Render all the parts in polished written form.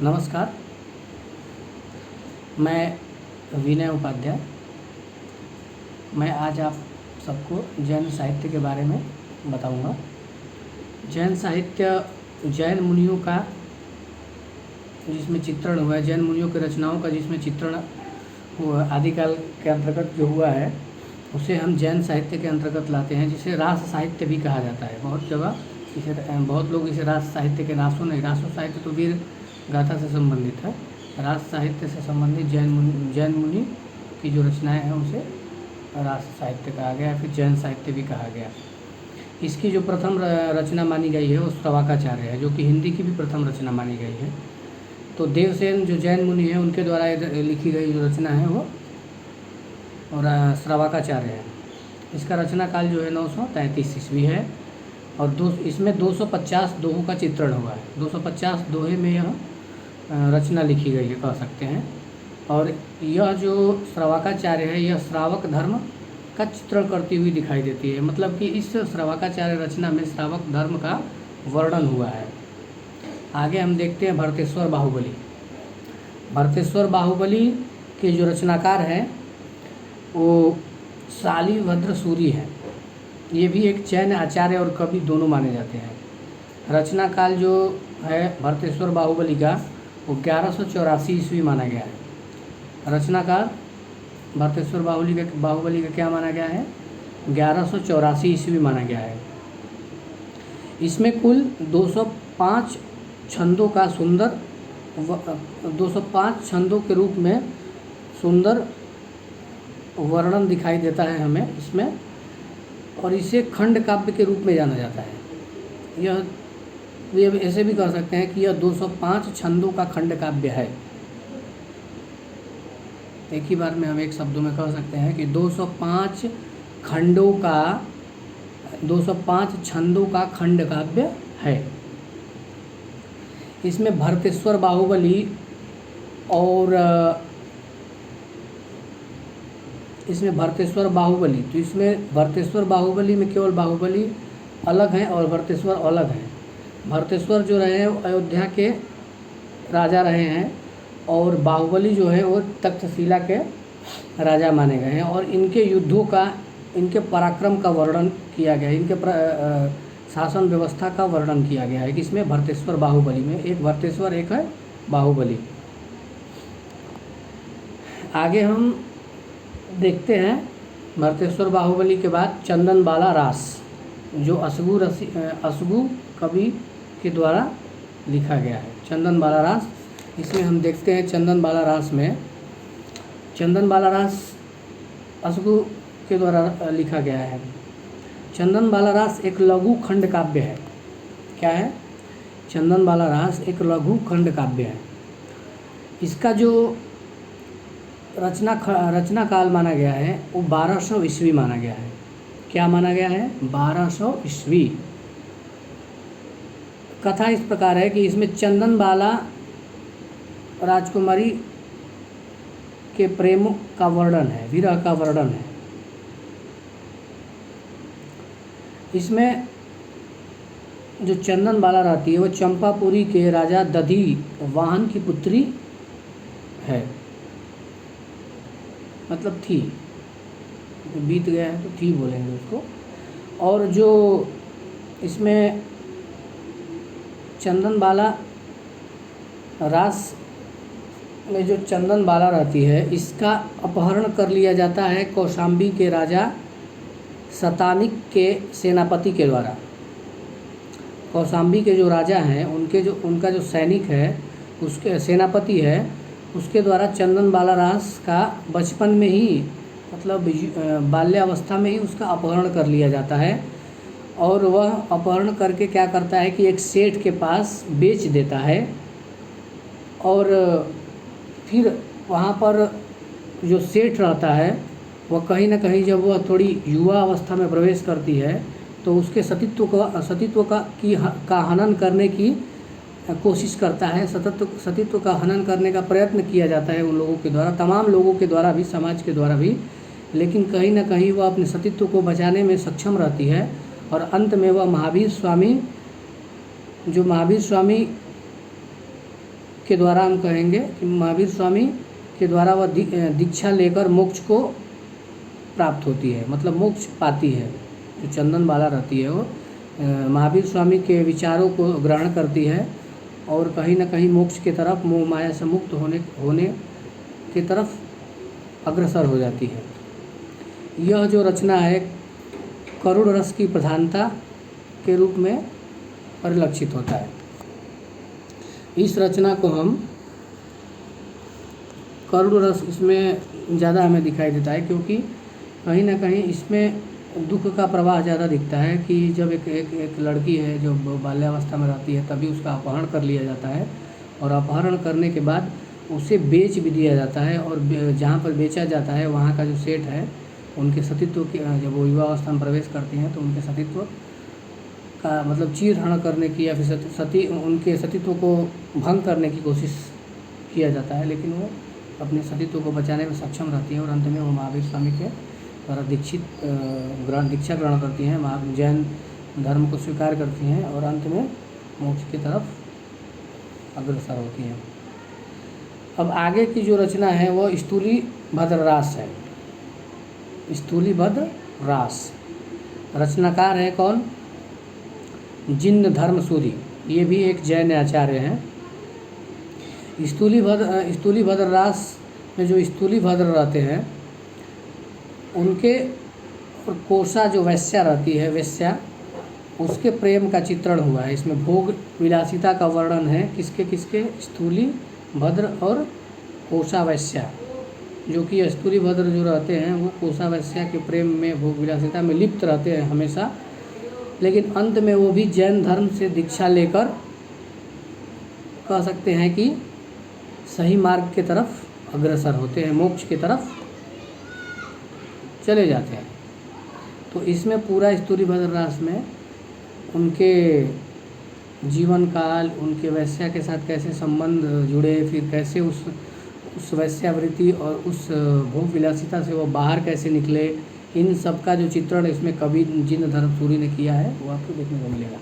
नमस्कार। मैं विनय उपाध्याय। मैं आज आप सबको जैन साहित्य के बारे में बताऊंगा। जैन साहित्य जैन मुनियों का जिसमें चित्रण हुआ है, जैन मुनियों की रचनाओं का जिसमें चित्रण हुआ आदिकाल के अंतर्गत जो हुआ है उसे हम जैन साहित्य के अंतर्गत लाते हैं, जिसे रास साहित्य भी कहा जाता है। बहुत जगह इसे बहुत लोग इसे रास साहित्य के रासो साहित्य तो वीर गाथा से संबंधित है। रास साहित्य से संबंधित जैन मुनि की जो रचनाएं हैं उसे रास साहित्य कहा गया, फिर जैन साहित्य भी कहा गया। इसकी जो प्रथम रचना मानी गई है वो श्रवाकाचार्य है, जो कि हिंदी की भी प्रथम रचना मानी गई है। तो देवसेन जो जैन मुनि है उनके द्वारा लिखी गई जो रचना है वो और श्रवाकाचार्य है। इसका रचना काल जो है 933 ईस्वी है और इसमें 250 दोहों का चित्रण हुआ है। 250 दोहे में यह रचना लिखी गई है, कह सकते हैं। और यह जो श्रवाकाचार्य है यह श्रावक धर्म का चित्रण करती हुई दिखाई देती है। मतलब कि इस श्रवाकाचार्य रचना में श्रावक धर्म का वर्णन हुआ है। आगे हम देखते हैं भरतेश्वर बाहुबली। भरतेश्वर बाहुबली के जो रचनाकार हैं वो शालिभद्र सूरी हैं। ये भी एक जैन आचार्य और कवि दोनों माने जाते हैं। रचना काल जो है भरतेश्वर बाहुबली का वो 1184 ईस्वी माना गया है। रचनाकार भरतेश्वर बाहुबली का क्या माना गया है? 1184 ईस्वी माना गया है। इसमें कुल 205 छंदों का 205 छंदों के रूप में सुंदर वर्णन दिखाई देता है हमें इसमें, और इसे खंड काव्य के रूप में जाना जाता है। यह ऐसे भी कह सकते हैं कि यह 205 छंदों का खंड काव्य है। एक ही बार में हम एक शब्दों में कह सकते हैं कि 205 छंदों का खंड काव्य है। इसमें भरतेश्वर बाहुबली और इसमें भरतेश्वर बाहुबली में केवल बाहुबली अलग हैं और भरतेश्वर अलग हैं। भरतेश्वर जो रहे हैं अयोध्या के राजा रहे हैं और बाहुबली जो है वो तक्षशिला के राजा माने गए हैं। और इनके युद्धों का, इनके पराक्रम का वर्णन किया गया है, इनके शासन व्यवस्था का वर्णन किया गया है। किसमें? भरतेश्वर बाहुबली में। एक भरतेश्वर, एक है बाहुबली। आगे हम देखते हैं भरतेश्वर बाहुबली के बाद चंदनबाला रास, जो असगु कवि के द्वारा लिखा गया है। चंदनबाला रास, इसमें हम देखते हैं चंदनबाला रास असगु के द्वारा लिखा गया है। चंदनबाला रास एक लघु खंड काव्य है। क्या है? चंदनबाला रास एक लघु खंड काव्य है। इसका जो रचना काल माना गया है वो 1200 ईस्वी माना गया है। क्या माना गया है? 1200 ईस्वी। कथा इस प्रकार है कि इसमें चंदनबाला राजकुमारी के प्रेम का वर्णन है, विरह का वर्णन है। इसमें जो चंदनबाला रहती है वो चंपापुरी के राजा दधी वाहन की पुत्री है। मतलब थी, बीत गया है तो थी बोलेंगे उसको। और जो इसमें चंदनबाला रास में जो चंदनबाला रहती है इसका अपहरण कर लिया जाता है कौशाम्बी के राजा सतानिक के सेनापति के द्वारा। कौशाम्बी के जो राजा हैं उनका जो सैनिक है, उसके सेनापति है, उसके द्वारा चंदनबाला रास का बचपन में ही, मतलब बाल्यावस्था में ही उसका अपहरण कर लिया जाता है। और वह अपहरण करके क्या करता है कि एक सेठ के पास बेच देता है। और फिर वहाँ पर जो सेठ रहता है वह कहीं ना कहीं जब वह थोड़ी युवा अवस्था में प्रवेश करती है तो उसके सतीत्व का हनन करने की कोशिश करता है। सतीत्व का हनन करने का प्रयत्न किया जाता है उन लोगों के द्वारा, तमाम लोगों के द्वारा भी, समाज के द्वारा भी। लेकिन कहीं ना कहीं वह अपने सतीत्व को बचाने में सक्षम रहती है और अंत में वह महावीर स्वामी के द्वारा हम कहेंगे कि महावीर स्वामी के द्वारा वह दीक्षा लेकर मोक्ष को प्राप्त होती है, मतलब मोक्ष पाती है। जो चंदन बाला रहती है वो महावीर स्वामी के विचारों को ग्रहण करती है और कहीं ना कहीं मोक्ष की तरफ, मोह माया से मुक्त होने की तरफ अग्रसर हो जाती है। यह जो रचना है करुण रस की प्रधानता के रूप में परिलक्षित होता है। इस रचना को हम करुण रस इसमें ज़्यादा हमें दिखाई देता है, क्योंकि कहीं ना कहीं इसमें दुख का प्रवाह ज़्यादा दिखता है कि जब एक लड़की है जो बाल्यावस्था में रहती है तभी उसका अपहरण कर लिया जाता है और अपहरण करने के बाद उसे बेच भी दिया जाता है और जहाँ पर बेचा जाता है वहाँ का जो सेठ है उनके सतीत्व की, जब वो युवावस्था में प्रवेश करती हैं तो उनके सतीत्व का मतलब चीरहरण करने की या फिर उनके सतीत्व को भंग करने की कोशिश किया जाता है, लेकिन वो अपने सतीत्व को बचाने में सक्षम रहती है और अंत में वो महावीर स्वामी के द्वारा दीक्षा ग्रहण करती हैं, जैन धर्म को स्वीकार करती हैं और अंत में मोक्ष की तरफ अग्रसर होती हैं। अब आगे की जो रचना है वो स्थूलीभद्र रास है। स्थूलीभद्र रास रचनाकार है कौन? जिन धर्म सूरी, ये भी एक जैन आचार्य हैं। स्थूलीभद्र रास में जो स्थूलीभद्र रहते हैं उनके और कोसा जो वैश्या रहती है, वैश्या, उसके प्रेम का चित्रण हुआ है। इसमें भोग विलासिता का वर्णन है किसके किसके? स्थूलीभद्र और कोसा वैश्या, जो कि स्थूलीभद्र जो रहते हैं वो कोसा वैश्या के प्रेम में, भोग विलासिता में लिप्त रहते हैं हमेशा, लेकिन अंत में वो भी जैन धर्म से दीक्षा लेकर कह सकते हैं कि सही मार्ग की तरफ अग्रसर होते हैं, मोक्ष की तरफ चले जाते हैं। तो इसमें पूरा स्थूलीभद्र रास में उनके जीवन काल, उनके वैश्या के साथ कैसे संबंध जुड़े, फिर कैसे उस वैश्यावृत्ति और उस भोग विलासिता से वो बाहर कैसे निकले, इन सब का जो चित्रण इसमें कवि जिन धर्मसूरी ने किया है वो आपको देखने को मिलेगा।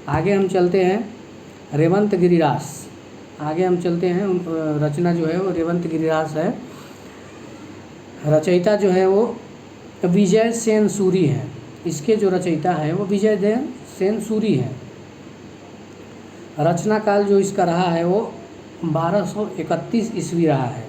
आगे हम चलते हैं रेवंत गिरिरास। आगे हम चलते हैं, रचना जो है वो रेवंत गिरिरास है। रचयिता जो है वो विजय सेन सूरी हैं। इसके जो रचयिता है वो विजय सेन सूरी हैं। रचना काल जो इसका रहा है वो 1231 ईस्वी रहा है।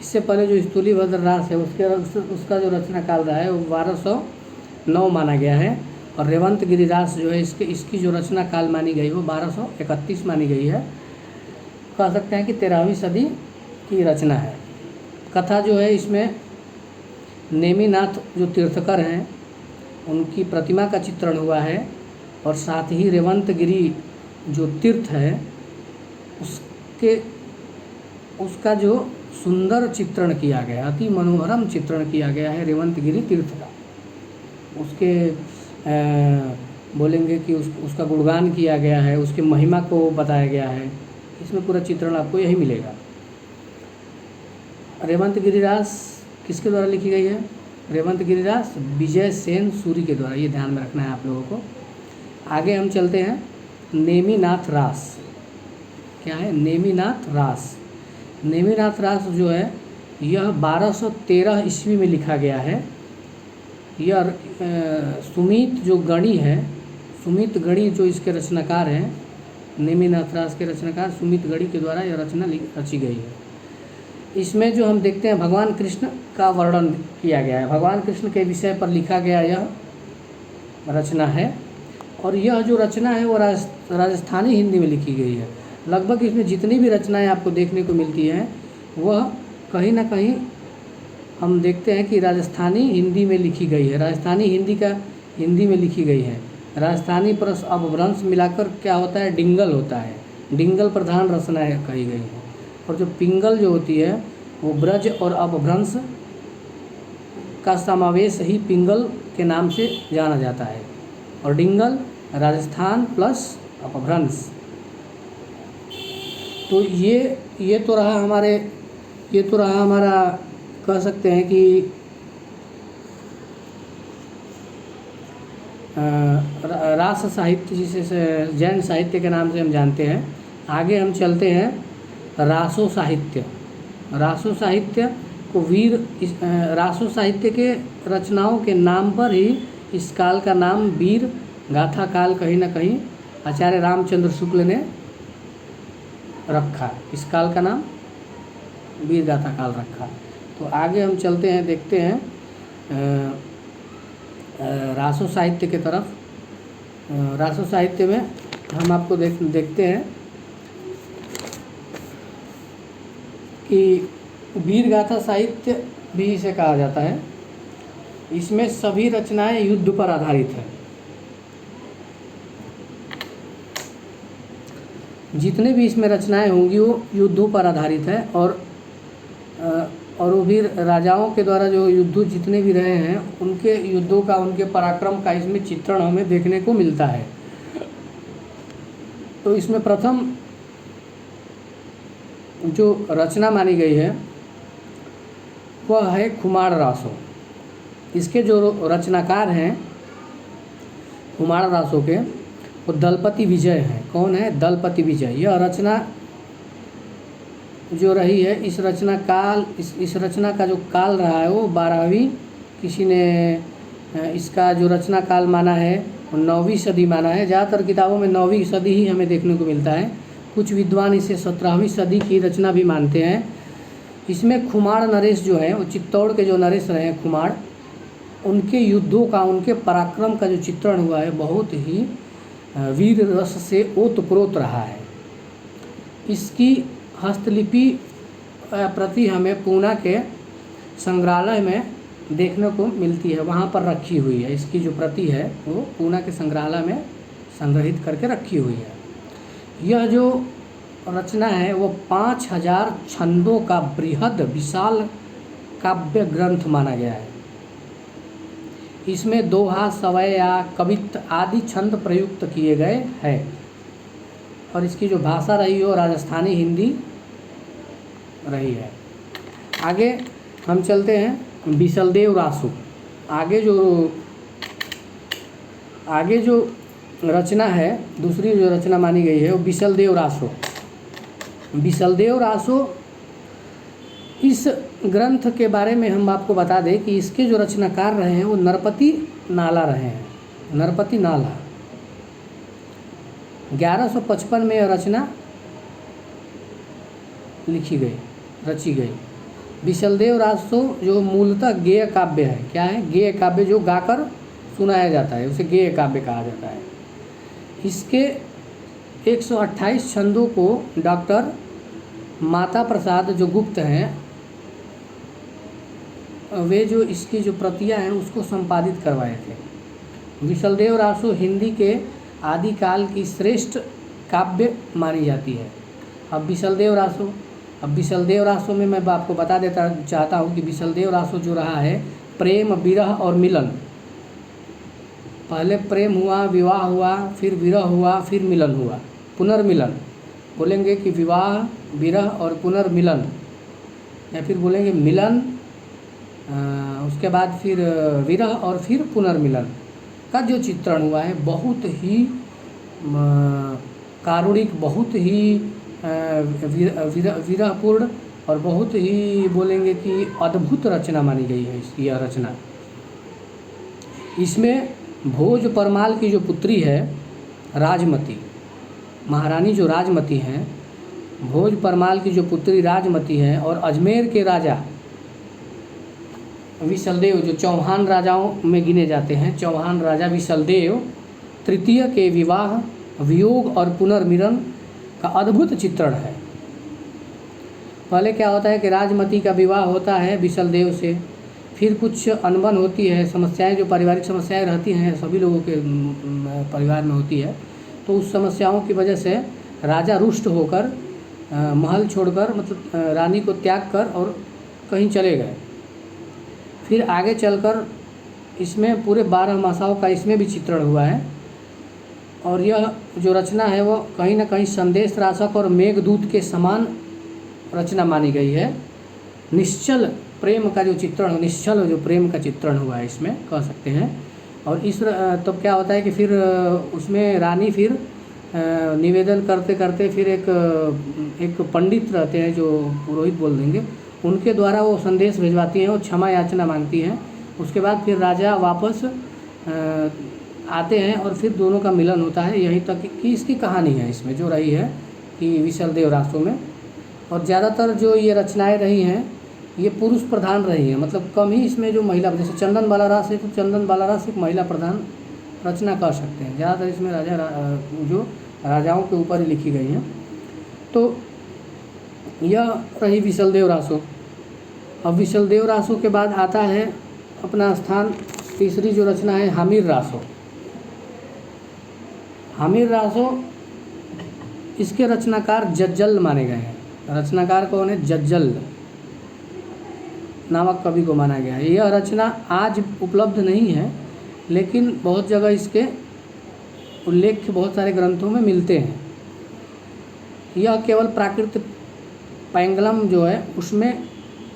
इससे पहले जो स्थूलीभद्र रास है उसका जो रचना काल रहा है वो 1209 माना गया है और रेवंत गिरिरास जो है इसकी जो रचना काल मानी गई वो 1231 मानी गई है। कह सकते हैं कि 13वीं सदी की रचना है। कथा जो है इसमें नेमिनाथ जो तीर्थकर हैं उनकी प्रतिमा का चित्रण हुआ है और साथ ही रेवंत गिरी जो तीर्थ है उसका जो सुंदर चित्रण किया गया, अति मनोहरम चित्रण किया गया है रेवंत गिरी तीर्थ का। उसके बोलेंगे कि उसका गुणगान किया गया है, उसकी महिमा को बताया गया है। इसमें पूरा चित्रण आपको यही मिलेगा। रेवंत गिरिरास किसके द्वारा लिखी गई है? रेवंत गिरिरास विजय सेन सूरी के द्वारा, ये ध्यान में रखना है आप लोगों को। आगे हम चलते हैं नेमिनाथ रास। क्या है? नेमिनाथ रास। नेमिनाथ रास जो है यह 1213 ईस्वी में लिखा गया है। यह सुमित जो गणी है, सुमित गणी जो इसके रचनाकार हैं, नेमिनाथ रास के रचनाकार सुमित गणी के द्वारा यह रचना रची गई है। इसमें जो हम देखते हैं भगवान कृष्ण का वर्णन किया गया है, भगवान कृष्ण के विषय पर लिखा गया यह रचना है। और यह जो रचना है वो राजस्थानी हिंदी में लिखी गई है। लगभग इसमें जितनी भी रचनाएं आपको देखने को मिलती हैं वह कहीं ना कहीं हम देखते हैं कि राजस्थानी हिंदी में लिखी गई है। राजस्थानी हिंदी में लिखी गई है। राजस्थानी प्लस अपभ्रंश मिलाकर क्या होता है? डिंगल होता है। डिंगल प्रधान रचनाएं कही गई हैं। और जो पिंगल जो होती है वो ब्रज और अपभ्रंश का समावेश ही पिंगल के नाम से जाना जाता है। और डिंगल राजस्थान प्लस अपभ्रंश। तो ये तो रहा हमारा कह सकते हैं कि रास साहित्य, जिसे जैन साहित्य के नाम से हम जानते हैं। आगे हम चलते हैं रासो साहित्य। रासो साहित्य को वीर रासो साहित्य के रचनाओं के नाम पर ही इस काल का नाम वीर गाथा काल कहीं ना कहीं आचार्य रामचंद्र शुक्ल ने रखा। इस काल का नाम वीर गाथा काल रखा। तो आगे हम चलते हैं, देखते हैं रासो साहित्य के तरफ। रासो साहित्य में हम आपको देखते हैं कि वीर गाथा साहित्य भी इसे कहा जाता है। इसमें सभी रचनाएं युद्ध पर आधारित है। जितने भी इसमें रचनाएं होंगी वो युद्धों पर आधारित है और वो वीर राजाओं के द्वारा जो युद्ध जितने भी रहे हैं उनके युद्धों का, उनके पराक्रम का इसमें चित्रण हमें देखने को मिलता है। तो इसमें प्रथम जो रचना मानी गई है वह है खुमार रासो। इसके जो रचनाकार हैं खुमार रासो के, वो दलपति विजय हैं। कौन है? दलपति विजय। यह रचना जो रही है, इस रचना का जो काल रहा है वो 12वीं, किसी ने इसका जो रचना काल माना है वो 9वीं सदी माना है। ज़्यादातर किताबों में 9वीं सदी ही हमें देखने को मिलता है। कुछ विद्वान इसे 17वीं सदी की रचना भी मानते हैं। इसमें खुमार नरेश जो है, वो चित्तौड़ के जो नरेश रहे हैं खुमार, उनके युद्धों का, उनके पराक्रम का जो चित्रण हुआ है बहुत ही वीर रस से ओतप्रोत रहा है। इसकी हस्तलिपि प्रति हमें पूना के संग्रहालय में देखने को मिलती है, वहाँ पर रखी हुई है। इसकी जो प्रति है वो पूना के संग्रहालय में संग्रहित करके रखी हुई है। यह जो रचना है वो 5000 छंदों का बृहद विशाल काव्य ग्रंथ माना गया है। इसमें दोहा, सवैया, कवित्त आदि छंद प्रयुक्त किए गए हैं और इसकी जो भाषा रही हो राजस्थानी हिंदी रही है। आगे हम चलते हैं बिसलदेव रासो। आगे जो रचना है, दूसरी जो रचना मानी गई है वो बिसलदेव रासो। बिसलदेव रासो, इस ग्रंथ के बारे में हम आपको बता दें कि इसके जो रचनाकार रहे हैं वो नरपति नाला रहे हैं। नरपति नाला 1155 में यह रचना रची गई। बिसलदेव रासो जो मूलतः गेय काव्य है। क्या है? गेय काव्य, जो गाकर सुनाया जाता है उसे गेय काव्य कहा जाता है। इसके 128 छंदों को डॉक्टर माता प्रसाद जो गुप्त हैं, वे जो इसकी जो प्रतियां हैं उसको संपादित करवाए थे। बिसलदेव रासो हिंदी के आदिकाल की श्रेष्ठ काव्य मानी जाती है। अब बिसलदेव रासो में मैं आपको बता देता चाहता हूँ कि बिसलदेव रासो जो रहा है, प्रेम, विरह और मिलन। पहले प्रेम हुआ, विवाह हुआ, फिर विरह हुआ, फिर मिलन हुआ, पुनर्मिलन। बोलेंगे कि विवाह, विरह और पुनर्मिलन, या फिर बोलेंगे मिलन, उसके बाद फिर विरह और फिर पुनर्मिलन का जो चित्रण हुआ है बहुत ही कारुणिक, बहुत ही विरहपूर्ण और बहुत ही बोलेंगे कि अद्भुत रचना मानी गई है यह रचना। इसमें भोज परमाल की जो पुत्री है राजमती, महारानी जो राजमती हैं, भोज परमाल की जो पुत्री राजमती हैं, और अजमेर के राजा विसलदेव जो चौहान राजाओं में गिने जाते हैं, चौहान राजा विसलदेव तृतीय के विवाह, वियोग और पुनर्मिलन का अद्भुत चित्रण है। पहले क्या होता है कि राजमती का विवाह होता है विसलदेव से, फिर कुछ अनबन होती है, समस्याएं, जो पारिवारिक समस्याएं रहती हैं सभी लोगों के परिवार में होती है, तो उस समस्याओं की वजह से राजा रुष्ट होकर महल छोड़कर, मतलब रानी को त्याग कर और कहीं चले गए। फिर आगे चलकर इसमें पूरे 12 मासाओं का इसमें भी चित्रण हुआ है। और यह जो रचना है वो कहीं ना कहीं संदेश रासक और मेघदूत के समान रचना मानी गई है। निश्चल प्रेम का जो चित्रण, निश्चल जो प्रेम का चित्रण हुआ है इसमें, कह सकते हैं। और इस तब क्या होता है कि फिर उसमें रानी फिर निवेदन करते करते फिर एक पंडित रहते हैं जो पुरोहित बोल देंगे, उनके द्वारा वो संदेश भिजवाती हैं और क्षमा याचना मांगती हैं। उसके बाद फिर राजा वापस आते हैं और फिर दोनों का मिलन होता है। यहीं तक कि इसकी कहानी है इसमें जो रही है कि विशलदेव रासो में। और ज़्यादातर जो ये रचनाएं रही हैं ये पुरुष प्रधान रही हैं, मतलब कम ही इसमें जो महिला, जैसे चंदन बाला रास है तो चंदन बाला रास एक महिला प्रधान रचना कर सकते हैं। ज़्यादातर इसमें जो राजाओं के ऊपर ही लिखी गई हैं। तो यह रही विशलदेव रासो। अब विशलदेव रासो के बाद आता है अपना स्थान तीसरी जो रचना है हामिर रासो। हामिर रासो इसके रचनाकार जज्जल माने गए हैं। रचनाकार कौन है? जज्जल नामक कवि को माना गया है। यह रचना आज उपलब्ध नहीं है, लेकिन बहुत जगह इसके उल्लेख बहुत सारे ग्रंथों में मिलते हैं। यह केवल प्राकृत पैंगलम जो है उसमें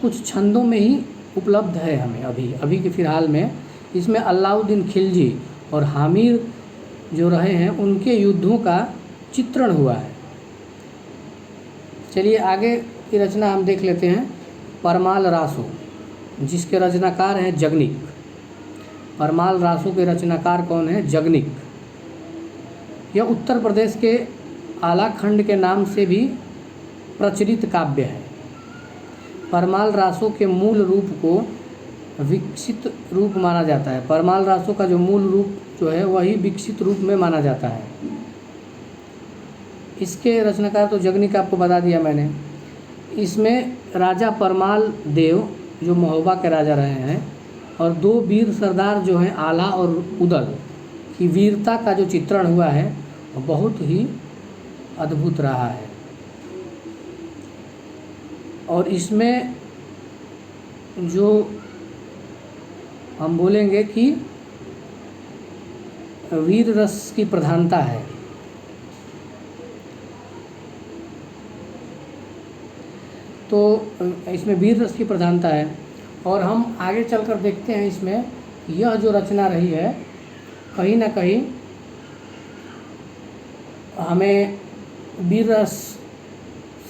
कुछ छंदों में ही उपलब्ध है हमें अभी के फ़िलहाल में। इसमें अलाउद्दीन खिलजी और हामिर जो रहे हैं उनके युद्धों का चित्रण हुआ है। चलिए आगे की रचना हम देख लेते हैं। परमाल रासो, जिसके रचनाकार हैं जगनिक। परमाल रासो के रचनाकार कौन है? जगनिक। यह उत्तर प्रदेश के आलाखंड के नाम से भी प्रचलित काव्य है। परमाल रासो के मूल रूप को विकसित रूप माना जाता है। परमाल रासो का जो मूल रूप जो है वही विकसित रूप में माना जाता है। इसके रचनाकार तो जगनिक आपको बता दिया मैंने। इसमें राजा परमाल देव जो महोबा के राजा रहे हैं और दो वीर सरदार जो हैं आला और उदल की वीरता का जो चित्रण हुआ है वो बहुत ही अद्भुत रहा है। और इसमें जो हम बोलेंगे कि वीर रस की प्रधानता है। तो इसमें वीर रस की प्रधानता है। और हम आगे चलकर देखते हैं इसमें यह जो रचना रही है कहीं ना कहीं हमें वीर रस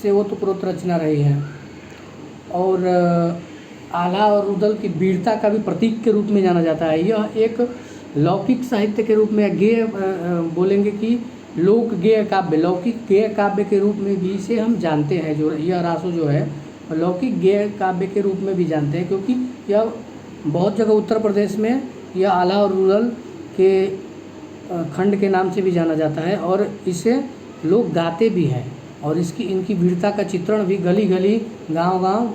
से ओतप्रोत रचना रही है और आला और रुदल की वीरता का भी प्रतीक के रूप में जाना जाता है। यह एक लौकिक साहित्य के रूप में गेय बोलेंगे कि लोक गेय काव्य, लौकिक गेय काव्य के रूप में भी इसे हम जानते हैं। जो यह रासो जो है लौकिक गेय काव्य के रूप में भी जानते हैं, क्योंकि यह बहुत जगह उत्तर प्रदेश में यह आला और रुदल के खंड के नाम से भी जाना जाता है और इसे लोग गाते भी हैं। और इनकी वीरता का चित्रण भी गली गली गांव-गांव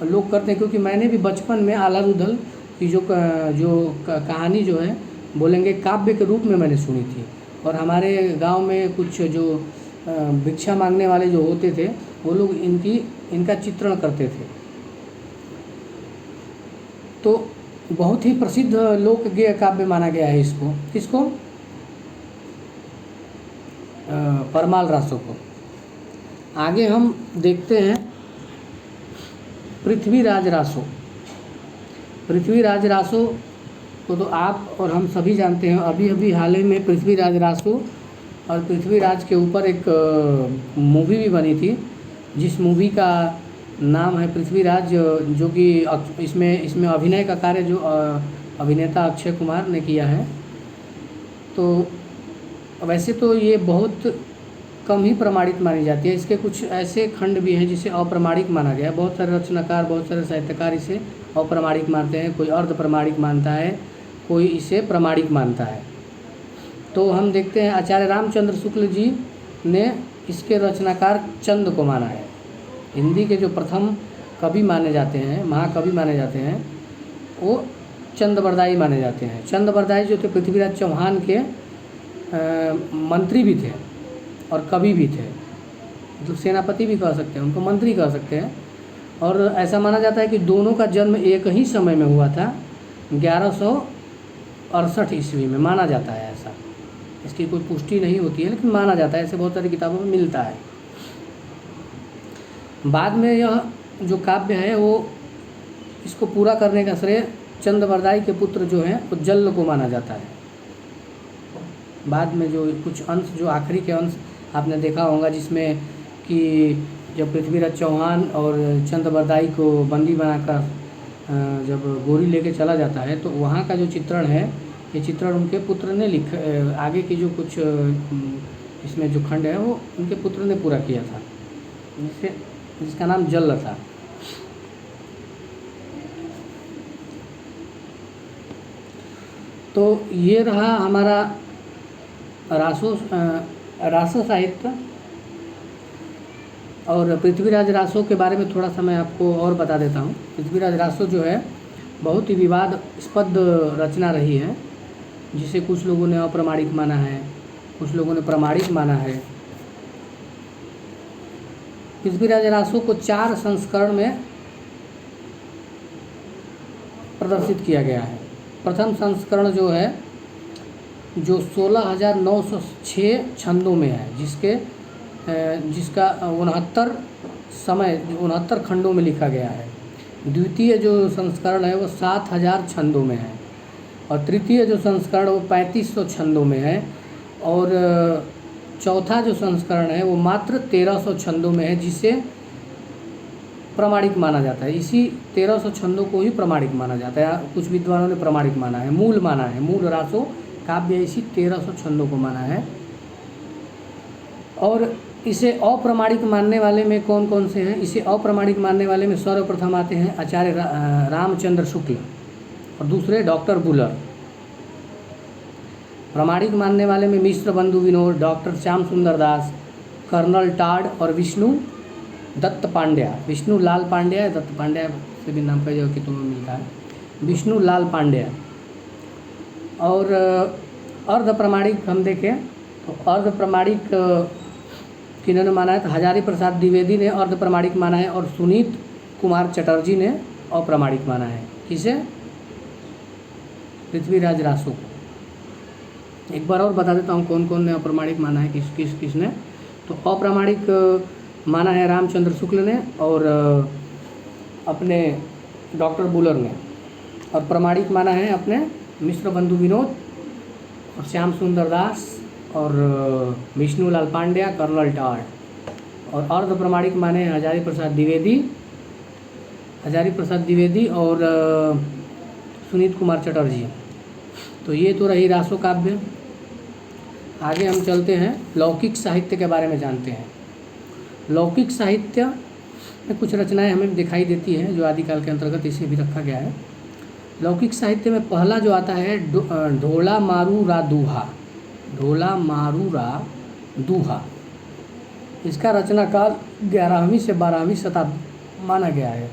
लोग करते हैं। क्योंकि मैंने भी बचपन में आला रुदल की जो कहानी जो है बोलेंगे काव्य के रूप में मैंने सुनी थी। और हमारे गांव में कुछ जो भिक्षा मांगने वाले जो होते थे वो लोग इनका चित्रण करते थे। तो बहुत ही प्रसिद्ध लोक गेय काव्य माना गया है इसको। किसको? परमाल रासो को। आगे हम देखते हैं पृथ्वीराज रासो। पृथ्वीराज रासो को तो आप और हम सभी जानते हैं। अभी हाल ही में पृथ्वीराज रासो और पृथ्वीराज के ऊपर एक मूवी भी बनी थी, जिस मूवी का नाम है पृथ्वीराज, जो कि इसमें अभिनय का कार्य जो अभिनेता अक्षय कुमार ने किया है। तो वैसे तो ये बहुत कम ही प्रमाणित मानी जाती है। इसके कुछ ऐसे खंड भी हैं जिसे अप्रमाणिक माना गया है। बहुत सारे रचनाकार, बहुत सारे साहित्यकार इसे अप्रमाणिक मानते हैं, कोई अर्ध प्रमाणिक मानता है, कोई इसे प्रमाणिक मानता है। तो हम देखते हैं आचार्य रामचंद्र शुक्ल जी ने इसके रचनाकार चंद को माना है। हिंदी के जो प्रथम कवि माने जाते हैं, महाकवि माने जाते हैं, वो चंद बरदाई माने जाते हैं। चंद बरदाई जो थे पृथ्वीराज चौहान के मंत्री भी थे और कवि भी थे, मतलब सेनापति भी कह सकते हैं, उनको मंत्री कह सकते हैं। और ऐसा माना जाता है कि दोनों का जन्म एक ही समय में हुआ था, 1168 ईस्वी में माना जाता है। ऐसा इसकी कोई पुष्टि नहीं होती है, लेकिन माना जाता है, ऐसे बहुत सारी किताबों में मिलता है। बाद में यह जो काव्य है वो इसको पूरा करने का श्रेय चंद बरदाई के पुत्र जो हैं उज्जल को माना जाता है। बाद में जो कुछ अंश, जो आखिरी के अंश आपने देखा होगा, जिसमें कि जब पृथ्वीराज चौहान और चंद्रबरदाई को बंदी बनाकर जब गोरी लेके चला जाता है, तो वहाँ का जो चित्रण है, ये चित्रण उनके पुत्र ने आगे की जो कुछ इसमें जो खंड है वो उनके पुत्र ने पूरा किया था, जिसका नाम जल्ल था। तो ये रहा हमारा रासो साहित्य। और पृथ्वीराज रासो के बारे में थोड़ा सा मैं आपको और बता देता हूँ। पृथ्वीराज रासो जो है बहुत ही विवादास्पद रचना रही है, जिसे कुछ लोगों ने अप्रामाणिक माना है, कुछ लोगों ने प्रामाणिक माना है। पृथ्वीराज रासो को 4 संस्करण में प्रदर्शित किया गया है। प्रथम संस्करण जो है, जो 16,906 छंदों में है, जिसका 69 खंडों में लिखा गया है। द्वितीय जो संस्करण है वो 7,000 छंदों में है, और तृतीय जो संस्करण वो 3500 छंदों में है, और चौथा जो संस्करण है वो मात्र 1300 छंदों में है, जिसे प्रामाणिक माना जाता है। इसी 1300 छंदों को ही प्रामाणिक माना जाता है, कुछ विद्वानों ने प्रामाणिक माना है, मूल माना है। मूल रासो काव्य इसी 1300 छंदों को माना है। और इसे अप्रामाणिक मानने वाले में कौन कौन से हैं? इसे अप्रामाणिक मानने वाले में सर्वप्रथम आते हैं आचार्य रामचंद्र शुक्ल, और दूसरे डॉक्टर बुलर। प्रामाणिक मानने वाले में मिश्र बंधु विनोद, डॉक्टर श्याम सुंदर दास, कर्नल टाड और विष्णु दत्त पांड्या। विष्णु लाल पांड्या, दत्त पांड्या से भी नाम का जो कि तुम्हें मिलता है, विष्णु लाल पांड्या। और अर्ध प्रमाणिक हम देखें तो अर्ध प्रमाणिक किन्होंने माना है? तो हजारी प्रसाद द्विवेदी ने अर्ध प्रमाणिक माना है, और सुनीत कुमार चटर्जी ने अप्रामाणिक माना है। किसे? पृथ्वीराज रासो को। एक बार और बता देता हूँ कौन कौन ने अप्रामाणिक माना है, किसने। तो अप्रामाणिक माना है रामचंद्र शुक्ल ने, और अपने डॉक्टर बुलर ने। और प्रामाणिक माना है अपने मिश्र बंधु विनोद और श्याम सुंदर दास और विष्णुलाल पांड्या, कर्नल टाड। और अर्ध प्रामाणिक माने हजारी प्रसाद द्विवेदी और सुनीत कुमार चटर्जी। तो ये तो रही रासो काव्य। आगे हम चलते हैं, लौकिक साहित्य के बारे में जानते हैं। लौकिक साहित्य में कुछ रचनाएं हमें दिखाई देती हैं जो आदिकाल के अंतर्गत इसे भी रखा गया है। लौकिक साहित्य में पहला जो आता है ढोला मारू रा दूहा। ढोला मारू रा दूहा, इसका रचना काल 11वीं से 12वीं शताब्दी माना गया है।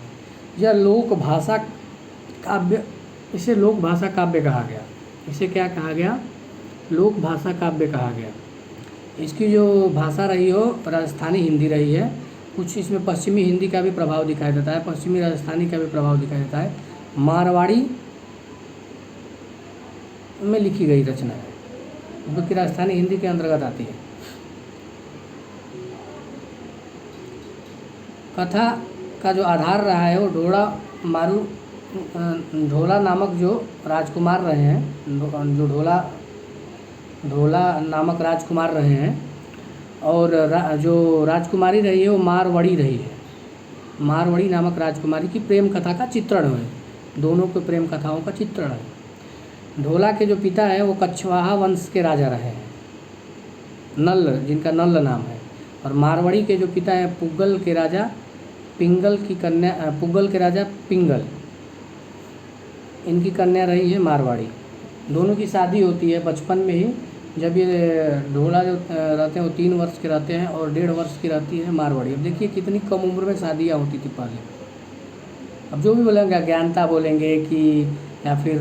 यह लोक भाषा काव्य, इसे लोक भाषा काव्य कहा गया। इसे क्या कहा गया? लोक भाषा काव्य कहा गया। इसकी जो भाषा रही हो राजस्थानी हिंदी रही है। कुछ इसमें पश्चिमी हिंदी का भी प्रभाव दिखाई देता है, पश्चिमी राजस्थानी का भी प्रभाव दिखाई देता है। मारवाड़ी में लिखी गई रचना है, जो कि राजस्थानी हिंदी के अंतर्गत आती है। कथा का जो आधार रहा है वो ढोला नामक जो राजकुमार रहे हैं, जो ढोला नामक राजकुमार रहे हैं, और जो राजकुमारी रही है वो मारवाड़ी रही है। मारवाड़ी नामक राजकुमारी की प्रेम कथा का चित्रण है, दोनों के प्रेम कथाओं का चित्रण है। ढोला के जो पिता है वो कछवाहा वंश के राजा रहे हैं, नल, जिनका नल नाम है। और मारवाड़ी के जो पिता हैं पुगल के राजा पिंगल, इनकी कन्या रही है मारवाड़ी। दोनों की शादी होती है बचपन में ही। जब ये ढोला जो रहते हैं वो 3 वर्ष के रहते हैं, और 1.5 वर्ष की रहती है मारवाड़ी। अब देखिए कितनी कम उम्र में शादियाँ होती थी पहले। अब जो भी बोलेंगे अज्ञानता बोलेंगे कि, या फिर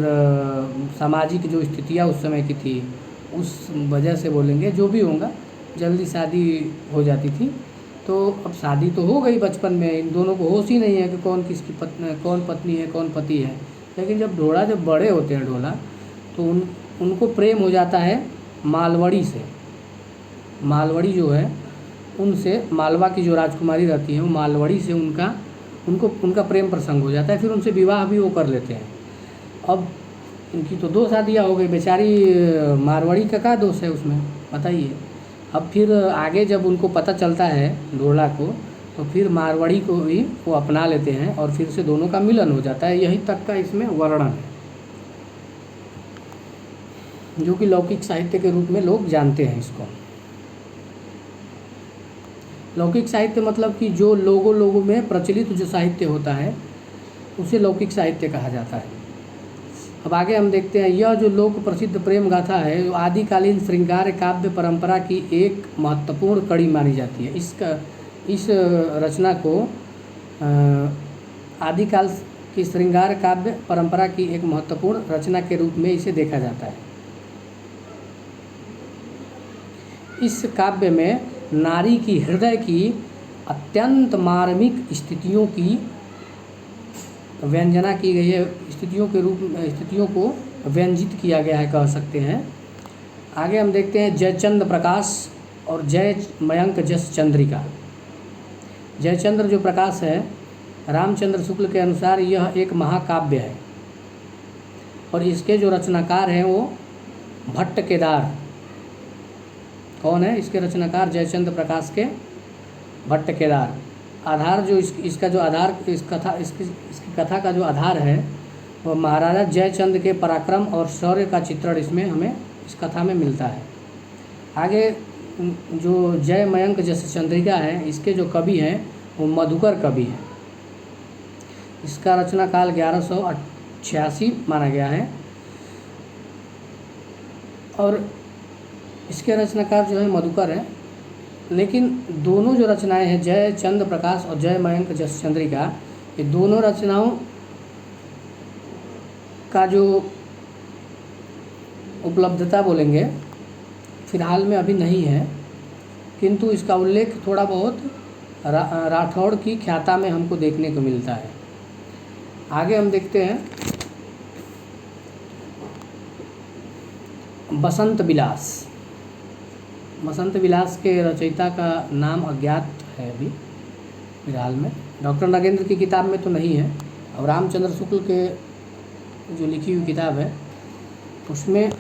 सामाजिक जो स्थितियाँ उस समय की थी उस वजह से बोलेंगे, जो भी होगा, जल्दी शादी हो जाती थी। तो अब शादी तो हो गई बचपन में, इन दोनों को होश ही नहीं है कि कौन किसकी कौन पत्नी है कौन पति है। लेकिन जब बड़े होते हैं ढोला, तो उनको प्रेम हो जाता है मालवड़ी से। मालवड़ी जो है उनसे, मालवा की जो राजकुमारी रहती है वो मालवड़ी से उनका प्रेम प्रसंग हो जाता है। फिर उनसे विवाह भी वो कर लेते हैं। अब इनकी तो 2 शादियाँ हो गई बेचारी, मारवाड़ी का क्या दोष है उसमें बताइए। अब फिर आगे जब उनको पता चलता है ढोला को, तो फिर मारवाड़ी को भी वो अपना लेते हैं और फिर से दोनों का मिलन हो जाता है। यही तक का इसमें वर्णन है, जो कि लौकिक साहित्य के रूप में लोग जानते हैं इसको। लौकिक साहित्य मतलब कि जो लोगों में प्रचलित जो साहित्य होता है उसे लौकिक साहित्य कहा जाता है। अब आगे हम देखते हैं, यह जो लोक प्रसिद्ध प्रेम गाथा है जो आदिकालीन श्रृंगार काव्य परंपरा की एक महत्वपूर्ण कड़ी मानी जाती है। इस रचना को आदिकाल की श्रृंगार काव्य परंपरा की एक महत्वपूर्ण रचना के रूप में इसे देखा जाता है। इस काव्य में नारी की हृदय की अत्यंत मार्मिक स्थितियों की व्यंजना की गई है, स्थितियों को व्यंजित किया गया है कह सकते हैं। आगे हम देखते हैं जयचंद्र प्रकाश और जय मयंक जस चंद्रिका। जयचंद्र जो प्रकाश है, रामचंद्र शुक्ल के अनुसार यह एक महाकाव्य है और इसके जो रचनाकार हैं वो भट्ट केदार। कौन है इसके रचनाकार? जयचंद्र प्रकाश के भट्ट केदार। आधार जो इसका जो आधार इसकी कथा का जो आधार है वो महाराजा जयचंद्र के पराक्रम और शौर्य का चित्रण इसमें हमें इस कथा में मिलता है। आगे जो जय मयंक जस चंद्रिका है, इसके जो कवि हैं वो मधुकर कवि हैं। इसका रचना काल 1186 माना गया है और इसके रचनाकार जो है मधुकर है। लेकिन दोनों जो रचनाएं हैं जय चंद्र प्रकाश और जय मयंक जस चंद्रिका, ये दोनों रचनाओं का जो उपलब्धता बोलेंगे फिलहाल में अभी नहीं है, किंतु इसका उल्लेख थोड़ा बहुत राठौड़ की ख्याता में हमको देखने को मिलता है। आगे हम देखते हैं बसंत विलास। बसंत विलास के रचयिता का नाम अज्ञात है अभी फिलहाल में। डॉक्टर नगेंद्र की किताब में तो नहीं है और रामचंद्र शुक्ल के जो लिखी हुई किताब है उसमें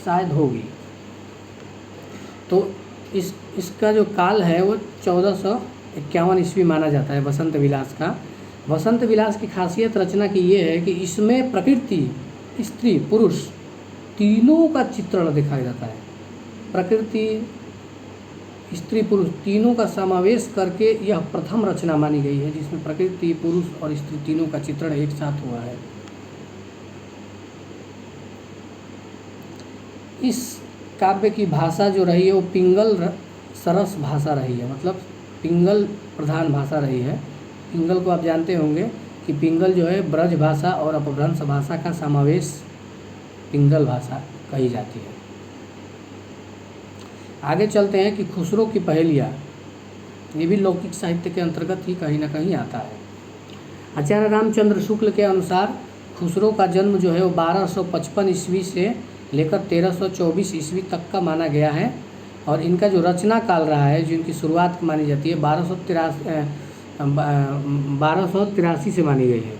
शायद होगी। तो इसका जो काल है वो 1451 ईस्वी माना जाता है बसंत विलास का। बसंत विलास की खासियत रचना की ये है कि इसमें प्रकृति, स्त्री, पुरुष तीनों का चित्रण दिखाया जाता है। प्रकृति, स्त्री, पुरुष तीनों का समावेश करके यह प्रथम रचना मानी गई है जिसमें प्रकृति, पुरुष और स्त्री तीनों का चित्रण एक साथ हुआ है। इस काव्य की भाषा जो रही है वो पिंगल सरस भाषा रही है, मतलब पिंगल प्रधान भाषा रही है। पिंगल को आप जानते होंगे कि पिंगल जो है ब्रज भाषा और अपभ्रंश भाषा का समावेश पिंगल भाषा कही जाती है। आगे चलते हैं कि खुसरो की पहेलियाँ, ये भी लौकिक साहित्य के अंतर्गत ही कहीं ना कहीं आता है। आचार्य रामचंद्र शुक्ल के अनुसार खुसरो का जन्म जो है वो 1255 ईस्वी से लेकर 1324 ईस्वी तक का माना गया है और इनका जो रचना काल रहा है, जो इनकी शुरुआत मानी जाती है 1283 से मानी गई है।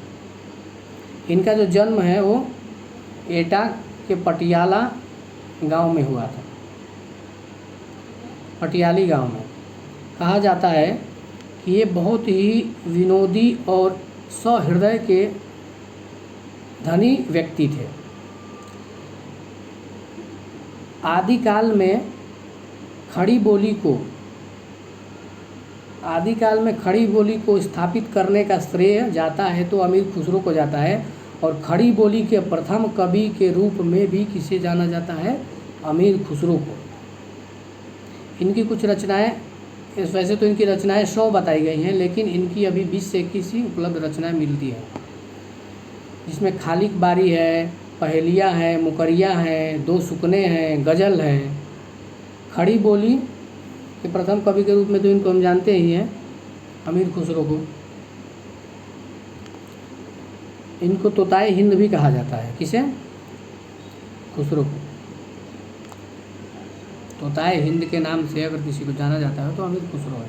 इनका जो जन्म है वो एटा के पटियाला गांव में हुआ था। पटियाली गांव में कहा जाता है कि ये बहुत ही विनोदी और सहृदय के धनी व्यक्ति थे। आदिकाल में खड़ी बोली को स्थापित करने का श्रेय जाता है तो अमीर खुसरो को जाता है और खड़ी बोली के प्रथम कवि के रूप में भी किसे जाना जाता है? अमीर खुसरो को। इनकी कुछ रचनाएं, वैसे तो इनकी रचनाएं 100 बताई गई हैं, लेकिन इनकी अभी 20 से 21 ही उपलब्ध रचनाएं मिलती हैं, जिसमें खालिक बारी है, पहेलियाँ हैं, मुकरिया हैं, दो सुकने हैं, गज़ल हैं। खड़ी बोली के प्रथम कवि के रूप में तो इनको हम जानते ही हैं, अमीर खुसरो को। इनको तोताए हिंद भी कहा जाता है। किसे? खुसरो को। तोताए हिंद के नाम से अगर किसी को जाना जाता है तो अमीर खुसरो है।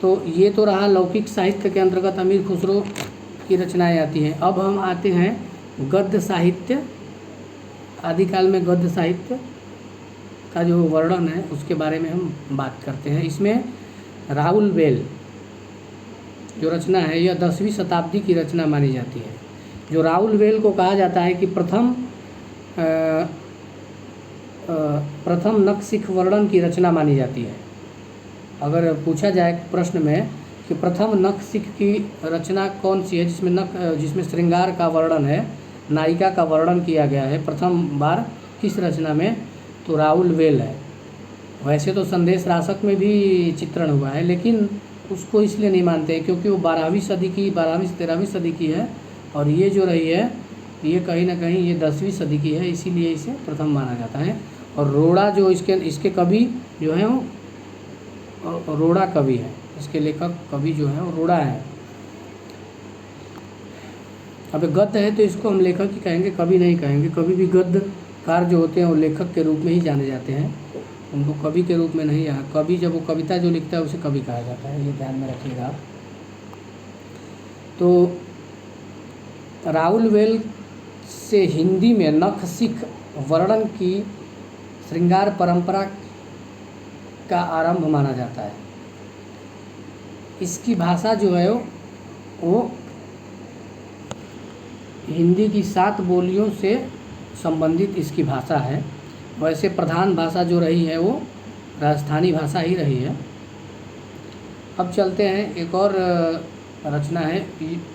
तो ये तो रहा लौकिक साहित्य के अंतर्गत अमीर खुसरो की रचनाएं आती हैं। अब हम आते हैं गद्य साहित्य, आदिकाल में गद्य साहित्य का जो वर्णन है उसके बारे में हम बात करते हैं। इसमें राहुल वेल जो रचना है यह 10वीं शताब्दी की रचना मानी जाती है। जो राहुल वेल को कहा जाता है कि प्रथम नखशिख वर्णन की रचना मानी जाती है। अगर पूछा जाए प्रश्न में कि प्रथम नखशिख की रचना कौन सी है जिसमें श्रृंगार का वर्णन है, नायिका का वर्णन किया गया है प्रथम बार किस रचना में, तो राहुल वेल है। वैसे तो संदेश रासक में भी चित्रण हुआ है, लेकिन उसको इसलिए नहीं मानते क्योंकि वो 12वीं सदी की 12वीं से 13वीं सदी की है, और ये जो रही है ये कहीं ना कहीं ये 10वीं सदी की है, इसीलिए इसे प्रथम माना जाता है। और रोड़ा जो इसके कवि जो हैं वो रोड़ा कवि है, इसके लेखक कवि जो हैं वो रोड़ा है। अब गद्य है तो इसको हम लेखक ही कहेंगे, कवि नहीं कहेंगे। कभी भी गद्यकार जो होते हैं वो लेखक के रूप में ही जाने जाते हैं, उनको कवि के रूप में नहीं। कवि जब वो कविता जो लिखता है उसे कवि कहा जाता है, ये ध्यान में रखिएगा आप। तो राहुल वेल से हिंदी में नखशिख वर्णन की श्रृंगार परंपरा का आरंभ माना जाता है। इसकी भाषा जो है वो हिंदी की 7 बोलियों से संबंधित इसकी भाषा है। वैसे प्रधान भाषा जो रही है वो राजस्थानी भाषा ही रही है। अब चलते हैं, एक और रचना है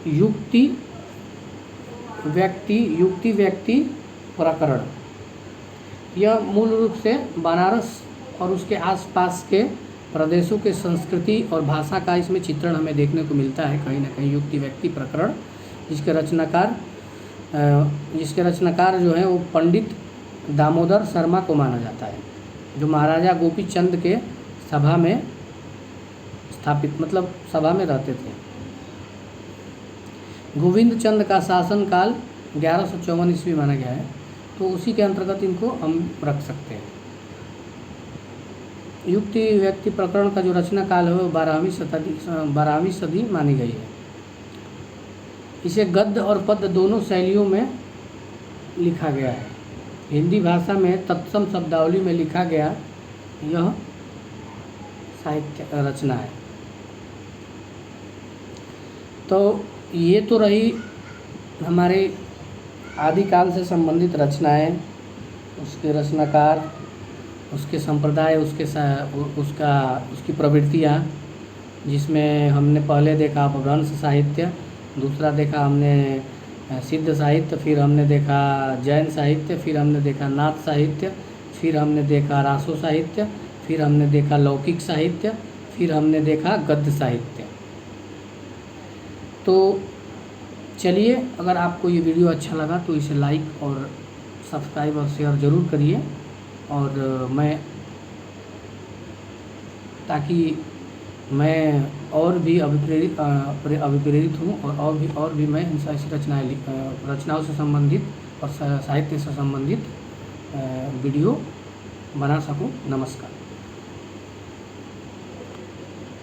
युक्ति व्यक्ति प्रकरण। यह मूल रूप से बनारस और उसके आसपास के प्रदेशों के संस्कृति और भाषा का इसमें चित्रण हमें देखने को मिलता है कहीं ना कहीं। युक्ति व्यक्ति प्रकरण जिसके रचनाकार जो है वो पंडित दामोदर शर्मा को माना जाता है, जो महाराजा गोपी चंद के सभा में स्थापित सभा में रहते थे। गोविंद चंद का शासनकाल 1154 ईस्वी माना गया है, तो उसी के अंतर्गत इनको हम रख सकते हैं। युक्ति व्यक्ति प्रकरण का जो रचना काल है वो 12वीं सदी मानी गई है। इसे गद्य और पद्य दोनों शैलियों में लिखा गया है। हिंदी भाषा में तत्सम शब्दावली में लिखा गया यह साहित्य रचना है। तो ये तो रही हमारे आदिकाल से संबंधित रचनाएं, उसके रचनाकार, उसके संप्रदाय, उसकी प्रवृत्तियाँ, जिसमें हमने पहले देखा अपभ्रंश साहित्य, दूसरा देखा हमने सिद्ध साहित्य, फिर हमने देखा जैन साहित्य, फिर हमने देखा नाथ साहित्य, फिर हमने देखा रासो साहित्य, फिर हमने देखा लौकिक साहित्य, फिर हमने देखा गद्य साहित्य। तो चलिए, अगर आपको ये वीडियो अच्छा लगा तो इसे लाइक और सब्सक्राइब और शेयर ज़रूर करिए, और ताकि मैं और भी अभिप्रेरित हूँ और भी मैं ऐसी रचनाओं से संबंधित और साहित्य से संबंधित वीडियो बना सकूँ। नमस्कार।